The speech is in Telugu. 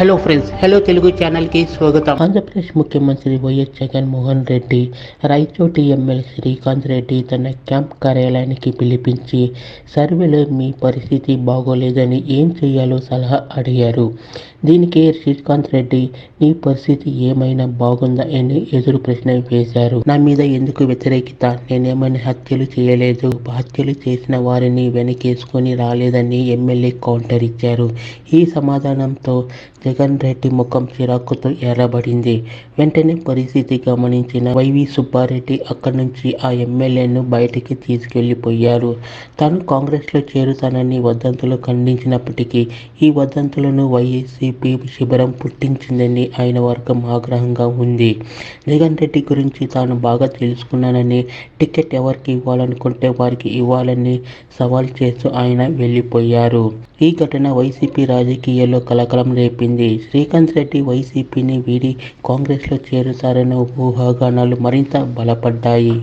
హలో ఫ్రెండ్స్, హలో తెలుగు ఛానల్కి స్వాగతం. ఆంధ్రప్రదేశ్ ముఖ్యమంత్రి వైఎస్ జగన్మోహన్ రెడ్డి రాయచోటి ఎమ్మెల్యే శ్రీకాంత్ రెడ్డి తన క్యాంప్ కార్యాలయానికి పిలిపించి సర్వేలో మీ పరిస్థితి బాగోలేదని ఏం చేయాలో సలహా అడిగారు. దీనికి శ్రీకాంత్ రెడ్డి నీ పరిస్థితి ఏమైనా బాగుందా అని ఎదురు ప్రశ్న వేశారు. నా మీద ఎందుకు వ్యతిరేకత? నేనేమైనా హత్యలు చేయలేదు. హత్యలు చేసిన వారిని వెనకేసుకొని రాలేదని ఎమ్మెల్యే కౌంటర్ ఇచ్చారు. ఈ సమాధానంతో జగన్ రెడ్డి ముఖం చిరాకుతో ఎర్రబడింది. వెంటనే పరిస్థితి గమనించిన వైవి సుబ్బారెడ్డి అక్కడి నుంచి ఆ ఎమ్మెల్యేను బయటికి తీసుకెళ్లిపోయారు. తాను కాంగ్రెస్లో చేరుతానని వదంతులు ఖండించినప్పటికీ ఈ వదంతులను వైసీపీ శిబిరం పుట్టించిందని ఆయన వర్గం ఆగ్రహంగా ఉంది. జగన్ రెడ్డి గురించి తాను బాగా తెలుసుకున్నానని, టికెట్ ఎవరికి ఇవ్వాలనుకుంటే వారికి ఇవ్వాలని సవాల్ చేస్తూ ఆయన వెళ్లిపోయారు. ఈ ఘటన వైసీపీ రాజకీయాల్లో కలకలం రేపింది. శ్రీకాంత్ రెడ్డి వైసీపీని వీడి కాంగ్రెస్లో చేరుతారన్న ఊహాగానాలు మరింత బలపడ్డాయి.